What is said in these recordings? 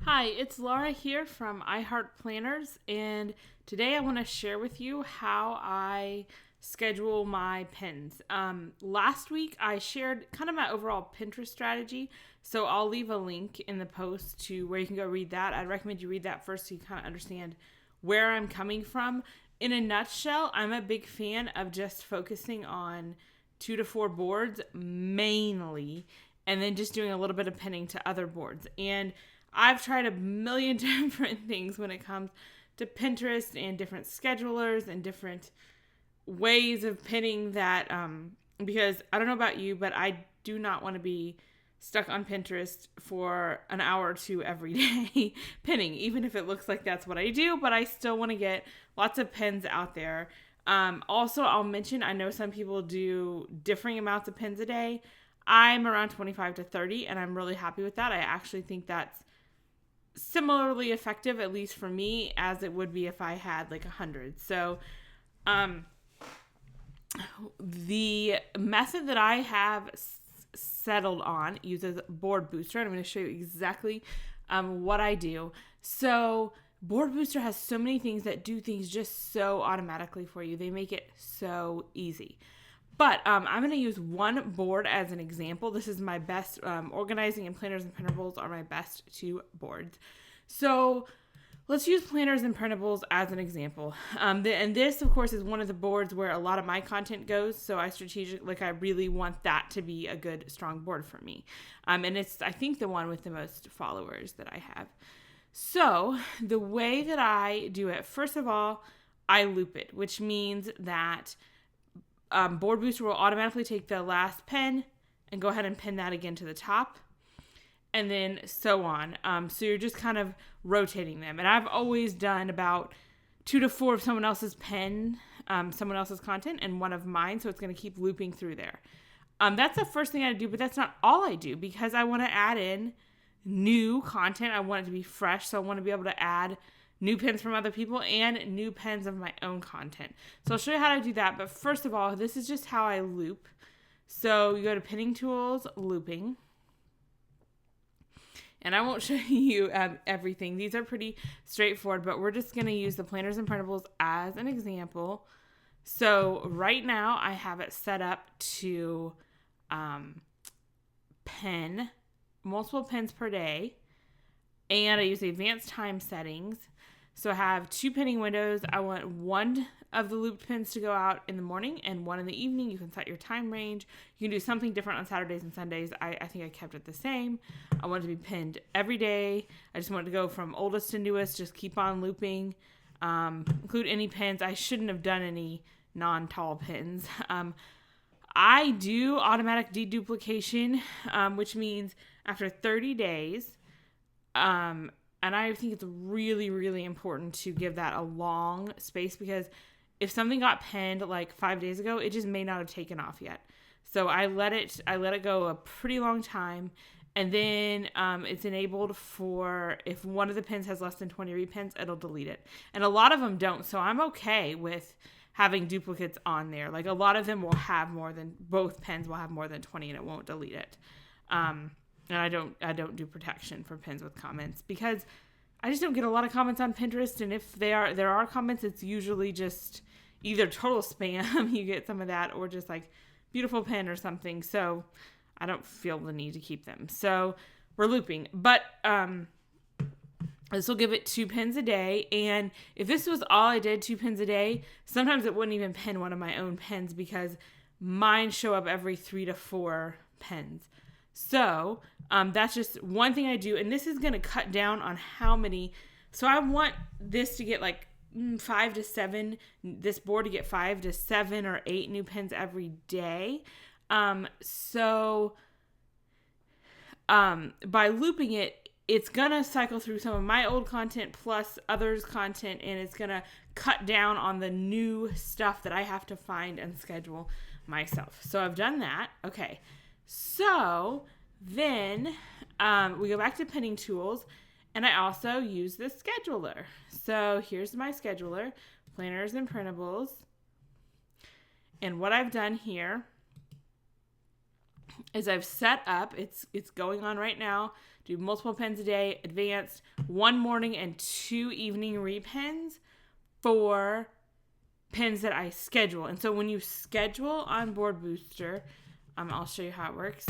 Hi, it's Laura here from iHeart Planners, and today I want to share with you how I schedule my pins. Last week I shared kind of my overall Pinterest strategy, so I'll leave a link in the post to where you can go read that. I'd recommend you read that first so you kind of understand where I'm coming from. In a nutshell, I'm a big fan of just focusing on 2 to 4 boards mainly, and then just doing a little bit of pinning to other boards. And I've tried a million different things when it comes to Pinterest and different schedulers and different ways of pinning that because I don't know about you, but I do not want to be stuck on Pinterest for an hour or two every day pinning, even if it looks like that's what I do, but I still want to get lots of pins out there. Also, I'll mention, I know some people do differing amounts of pins a day. I'm around 25 to 30, and I'm really happy with that. I actually think that's similarly effective, at least for me, as it would be if I had like 100. So the method that I have settled on uses Board Booster, and I'm going to show you exactly what I do. So Board Booster has so many things that do things just so automatically for you. They make it so easy. But I'm going to use one board as an example. This is my best. Organizing and planners and printables are my best 2 boards. So let's use planners and printables as an example. And this, of course, is one of the boards where a lot of my content goes. So I really want that to be a good, strong board for me. And it's, I think, the one with the most followers that I have. So the way that I do it, first of all, I loop it, which means that Board Booster will automatically take the last pin and go ahead and pin that again to the top, and then so on. So you're just kind of rotating them. And I've always done about 2 to 4 of someone else's pen, someone else's content, and one of mine, so it's going to keep looping through there. That's the first thing I do, but that's not all I do, because I want to add in new content. I want it to be fresh, so I want to be able to add new pins from other people and new pins of my own content. So I'll show you how to do that. But first of all, this is just how I loop. So you go to Pinning Tools, Looping. And I won't show you everything. These are pretty straightforward, but we're just going to use the planners and printables as an example. So right now I have it set up to pin multiple pins per day. And I use the advanced time settings. So I have 2 pinning windows. I want one of the looped pins to go out in the morning and one in the evening. You can set your time range. You can do something different on Saturdays and Sundays. I think I kept it the same. I want it to be pinned every day. I just want it to go from oldest to newest. Just keep on looping. Include any pins. I shouldn't have done any non-tall pins. I do automatic deduplication, which means after 30 days, and I think it's really, really important to give that a long space, because if something got pinned like 5 days ago, it just may not have taken off yet. So I let it go a pretty long time. And then it's enabled for, if one of the pins has less than 20 repins, it'll delete it. And a lot of them don't. So I'm okay with having duplicates on there. Like, a lot of them will have both pins will have more than 20 and it won't delete it. And I don't do protection for pins with comments, because I just don't get a lot of comments on Pinterest. And if there are comments, it's usually just either total spam, you get some of that, or just like beautiful pin or something. So I don't feel the need to keep them. So we're looping. But this will give it 2 pins a day. And if this was all I did, 2 pins a day, sometimes it wouldn't even pin one of my own pins, because mine show up every 3 to 4 pins. So that's just one thing I do. And this is going to cut down on how many. So I want this to get like 5 to 7, this board to get 5 to 7 or 8 new pins every day. So by looping it, it's going to cycle through some of my old content plus others' content, and it's going to cut down on the new stuff that I have to find and schedule myself. So I've done that. Okay. So then we go back to Pinning Tools, and I also use the scheduler. So here's my scheduler, planners and printables. And what I've done here is I've set up, it's going on right now, do multiple pens a day, advanced, 1 morning and 2 evening repens for pens that I schedule. And so when you schedule on Board Booster, I'll show you how it works.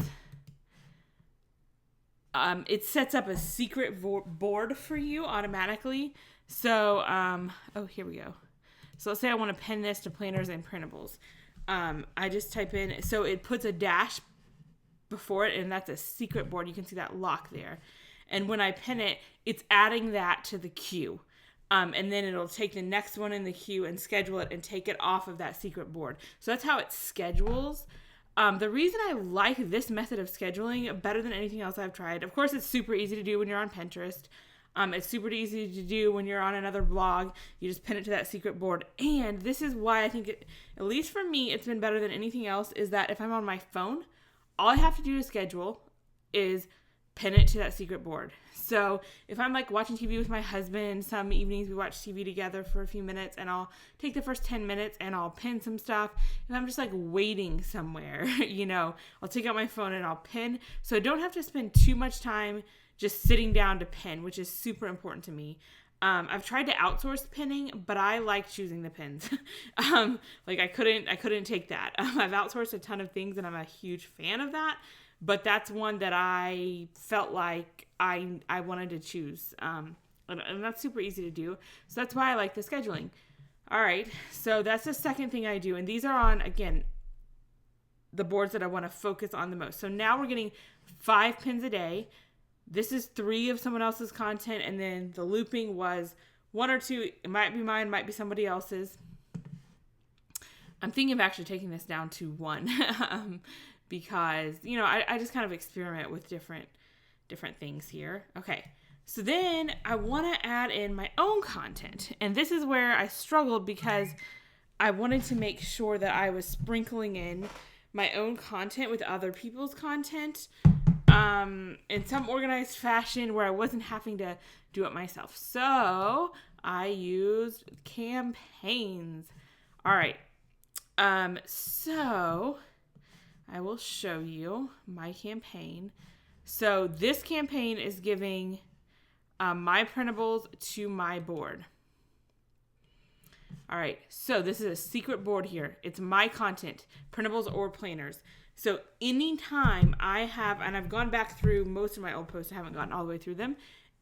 It sets up a secret board for you automatically. So, here we go. So let's say I want to pen this to planners and printables. I just type in, so it puts a dash before it, and that's a secret board. You can see that lock there. And when I pen it, it's adding that to the queue. And then it'll take the next one in the queue and schedule it and take it off of that secret board. So that's how it schedules. The reason I like this method of scheduling better than anything else I've tried, of course, it's super easy to do when you're on Pinterest. It's super easy to do when you're on another blog. You just pin it to that secret board. And this is why I think, at least for me, it's been better than anything else, is that if I'm on my phone, all I have to do to schedule is pin it to that secret board. So if I'm like watching TV with my husband, some evenings we watch TV together for a few minutes, and I'll take the first 10 minutes and I'll pin some stuff. If I'm just like waiting somewhere, I'll take out my phone and I'll pin. So I don't have to spend too much time just sitting down to pin, which is super important to me. I've tried to outsource pinning, but I like choosing the pins. I couldn't take that. I've outsourced a ton of things and I'm a huge fan of that. But that's one that I felt like I wanted to choose. And that's super easy to do. So that's why I like the scheduling. All right. So that's the second thing I do. And these are on, again, the boards that I want to focus on the most. So now we're getting 5 pins a day. This is 3 of someone else's content. And then the looping was 1 or 2. It might be mine, might be somebody else's. I'm thinking of actually taking this down to 1. Because, I just kind of experiment with different things here. Okay, so then I want to add in my own content. And this is where I struggled because I wanted to make sure that I was sprinkling in my own content with other people's content in some organized fashion where I wasn't having to do it myself. So I used campaigns. All right, so I will show you my campaign. So this campaign is giving my printables to my board. All right, so this is a secret board here. It's my content, printables or planners. So anytime I have, and I've gone back through most of my old posts, I haven't gotten all the way through them,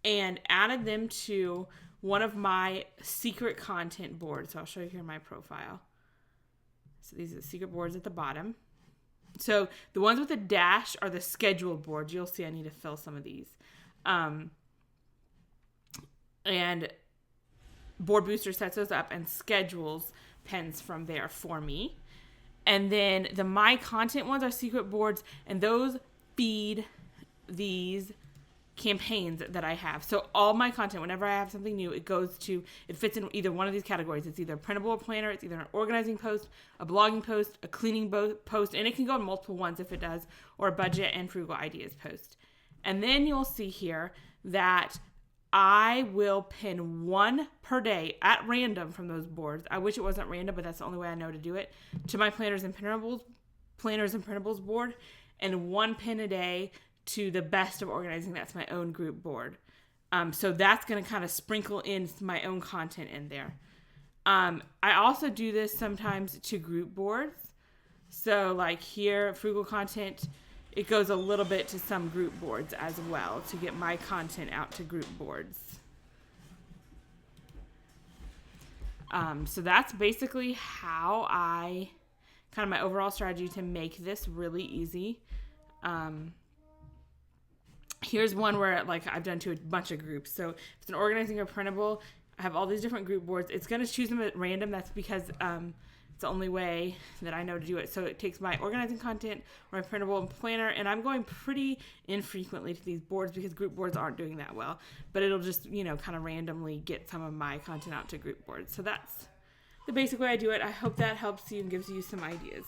and added them to one of my secret content boards. So I'll show you here my profile. So these are the secret boards at the bottom. So the ones with the dash are the scheduled boards. You'll see I need to fill some of these. And Board Booster sets those up and schedules pens from there for me. And then the My Content ones are secret boards, and those feed these campaigns that I have. So all my content, whenever I have something new, it fits in either one of these categories. It's either a printable or planner, it's either an organizing post, a blogging post, a cleaning post, and it can go in multiple ones if it does, or a budget and frugal ideas post. And then you'll see here that I will pin 1 per day at random from those boards. I wish it wasn't random, but that's the only way I know to do it. To my planners and printables board, and 1 pin a day to the best of organizing. That's my own group board. So that's going to kind of sprinkle in my own content in there. I also do this sometimes to group boards. So like here, frugal content, it goes a little bit to some group boards as well to get my content out to group boards. So that's basically how kind of my overall strategy to make this really easy. Here's one where I've done to a bunch of groups. So if it's an organizing or printable, I have all these different group boards. It's going to choose them at random. That's because it's the only way that I know to do it. So it takes my organizing content or my printable and planner, and I'm going pretty infrequently to these boards because group boards aren't doing that well. But it'll just, kind of randomly get some of my content out to group boards. So that's the basic way I do it. I hope that helps you and gives you some ideas.